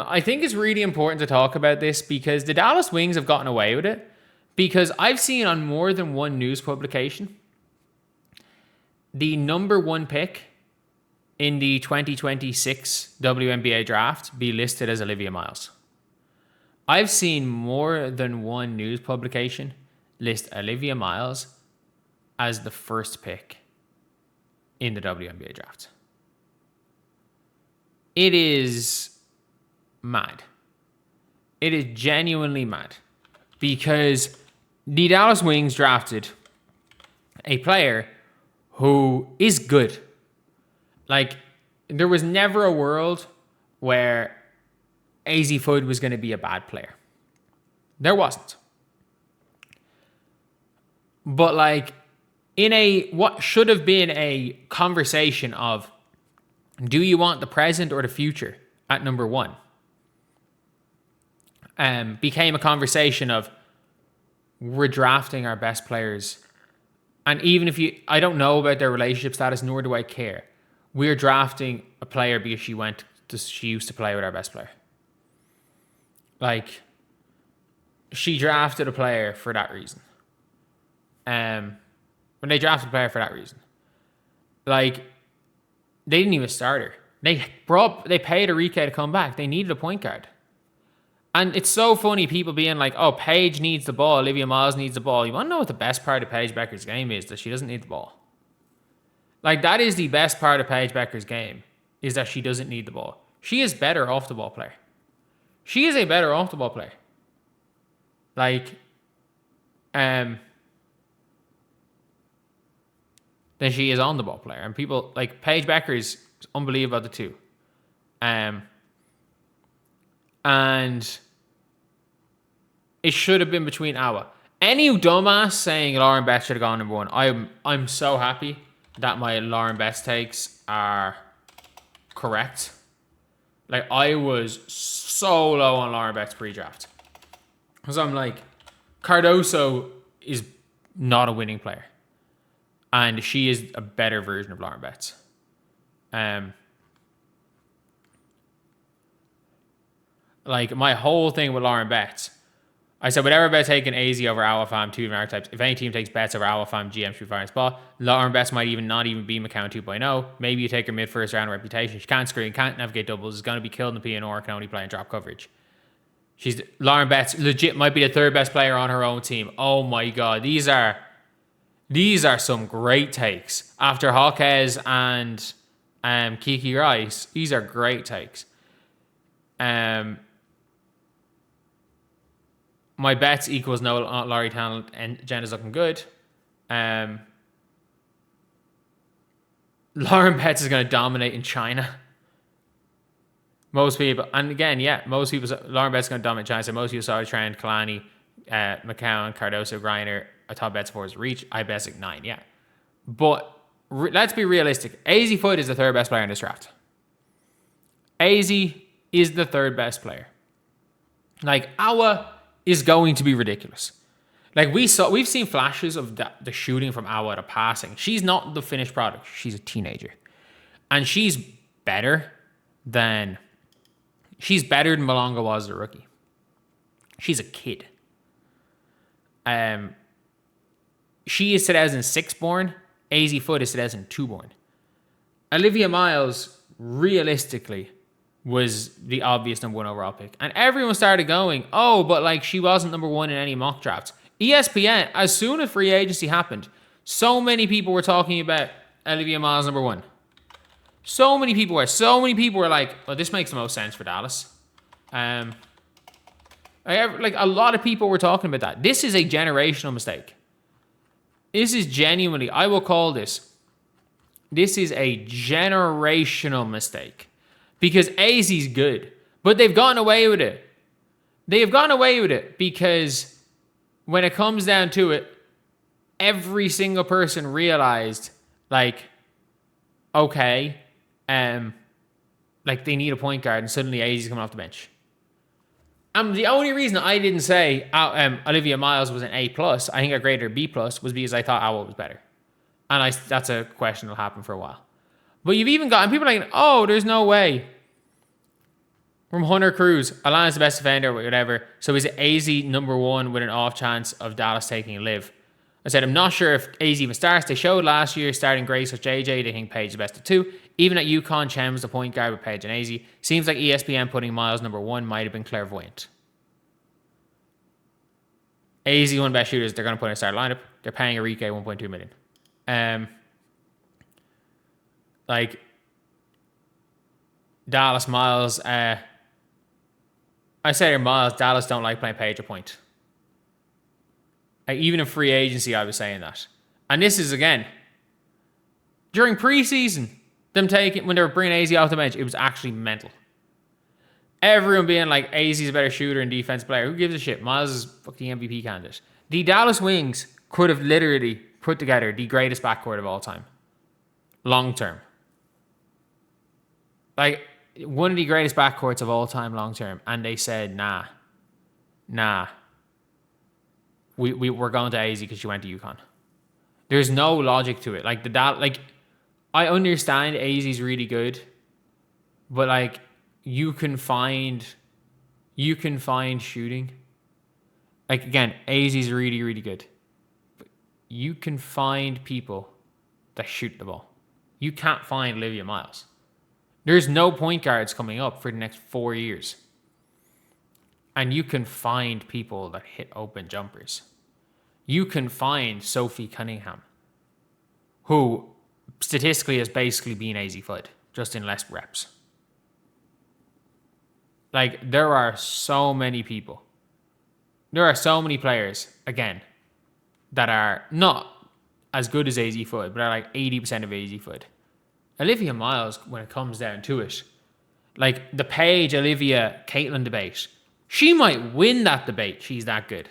I think it's really important to talk about this because the Dallas Wings have gotten away with it. Because I've seen on more than one news publication the number one pick in the 2026 WNBA draft be listed as Olivia Miles. I've seen more than one news publication list Olivia Miles as the first pick in the WNBA draft. It is mad. It is genuinely mad because the Dallas Wings drafted a player who is good. Like, there was never a world where AZ Fudd was going to be a bad player. There wasn't. But like, in what should have been a conversation of, do you want the present or the future at number one? Became a conversation of, we're drafting our best players. And even if I don't know about their relationship status, nor do I care. We're drafting a player because she used to play with our best player. Like, she drafted a player for that reason. When they drafted a player for that reason. Like, they didn't even start her. They paid Enrique to come back. They needed a point guard. And it's so funny, people being like, oh, Paige needs the ball, Olivia Miles needs the ball. You want to know what the best part of Paige Bueckers' game is? That she doesn't need the ball. Like, that is the best part of Paige Bueckers' game, is that she doesn't need the ball. She is better off the ball player. She is a better off the ball player. Like, than she is on the ball player. And people, like, Paige Bueckers is unbelievable at the two. And it should have been between Awa. Any dumbass saying Lauren Betts should have gone number one, I'm so happy that my Lauren Betts takes are correct. Like, I was so low on Lauren Betts pre-draft. Because I'm like, Cardoso is not a winning player. And she is a better version of Lauren Betts. Like, my whole thing with Lauren Betts, I said, whatever about taking AZ over Awafam, two different archetypes, if any team takes Betts over Awafam, GM should be firing spot. Lauren Betts might not even be McCown 2.0. Maybe you take her mid-first round reputation. She can't screen, can't navigate doubles, is going to be killed in the PNR, can only play in drop coverage. Lauren Betts legit might be the third best player on her own team. Oh my God, these are some great takes. After Hawkes and Kiki Rice, these are great takes. My bets equals no Laurie talent, and Jen is looking good. Lauren Betts is going to dominate in China. Most people, and again, most people, Lauren Betts is going to dominate China. So most people saw Trent, Kalani, McCown, Cardoso, Griner. I thought Betts for his reach. I bet like 9, yeah. But let's be realistic. AZ Fudd is the third best player in this draft. AZ is the third best player. Like, Awa is going to be ridiculous. Like, we've seen flashes of the shooting from Awa to passing. She's not the finished product. She's a teenager. And she's better than Malonga was as a rookie. She's a kid. She is 2006 born. AZ Fudd is 2002 born. Olivia Miles, realistically, was the obvious number one overall pick. And everyone started going, oh, but like, she wasn't number one in any mock drafts. ESPN, as soon as free agency happened, so many people were talking about Olivia Miles number one. So many people were like, well, this makes the most sense for Dallas. Like, a lot of people were talking about that. This is a generational mistake. This is genuinely, I will call this is a generational mistake. Because AZ's good. But they've gotten away with it. They have gotten away with it because when it comes down to it, every single person realized, like, okay, like, they need a point guard, and suddenly AZ's coming off the bench. The only reason I didn't say Olivia Miles was an A+, I think I graded her B+, was because I thought Awa was better. And that's a question that'll happen for a while. But you've even gotten people like, oh, there's no way from Hunter Cruz. Alana's the best defender, whatever. So is it AZ number one with an off chance of Dallas taking a live? I said, I'm not sure if AZ even starts. They showed last year starting Grace with JJ. They think Paige is the best of two. Even at UConn, Chen was the point guard with Paige and AZ. Seems like ESPN putting Miles number one might have been clairvoyant. AZ one best shooters. They're going to put in a start lineup. They're paying Enrique $1.2 million. Like Dallas, Miles. I said here, Miles. Dallas don't like playing Paige a point. Even in free agency, I was saying that. And this is, again, during preseason, them taking, when they were bringing AZ off the bench, it was actually mental. Everyone being like, AZ's a better shooter and defensive player. Who gives a shit? Miles is the MVP candidate. The Dallas Wings could have literally put together the greatest backcourt of all time. Long term. Like, one of the greatest backcourts of all time long term. And they said, nah. We're going to AZ because she went to UConn. There's no logic to it. Like I understand AZ's really good, but like you can find shooting. Like again, AZ's really, really good. But you can find people that shoot the ball. You can't find Olivia Miles. There's no point guards coming up for the next 4 years. And you can find people that hit open jumpers. You can find Sophie Cunningham, who statistically has basically been AZ Flood, just in less reps. Like, there are so many people. There are so many players, again, that are not as good as AZ Flood, but are like 80% of AZ Flood. Olivia Miles, when it comes down to it, like the Paige, Olivia, Caitlin debate, she might win that debate. She's that good.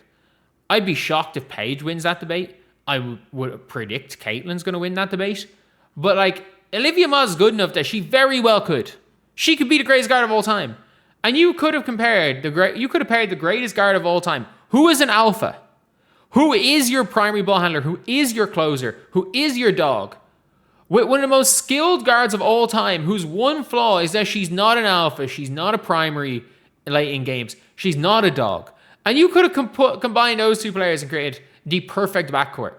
I'd be shocked if Paige wins that debate. I would predict Caitlin's going to win that debate. But like, Olivia Miles is good enough that she very well could. She could be the greatest guard of all time. And you could have paired the greatest guard of all time, who is an alpha, who is your primary ball handler, who is your closer, who is your dog, with one of the most skilled guards of all time, whose one flaw is that she's not an alpha, she's not a primary late in games, she's not a dog. And you could have combined those two players and created the perfect backcourt.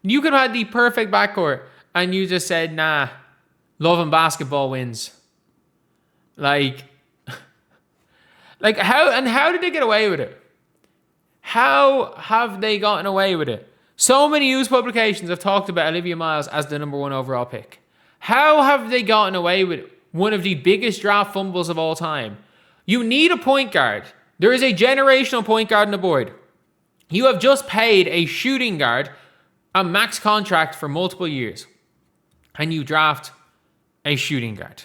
You could have had the perfect backcourt and you just said, nah, love and basketball wins. Like how did they get away with it? How have they gotten away with it? So many news publications have talked about Olivia Miles as the number one overall pick. How have they gotten away with it? One of the biggest draft fumbles of all time. You need a point guard. There is a generational point guard on the board. You have just paid a shooting guard a max contract for multiple years. And you draft a shooting guard.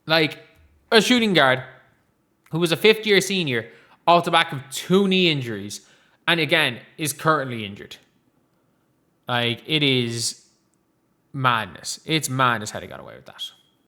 Like a shooting guard who was a fifth-year senior off the back of 2 knee injuries and again is currently injured. Like, it is madness. It's madness how they got away with that.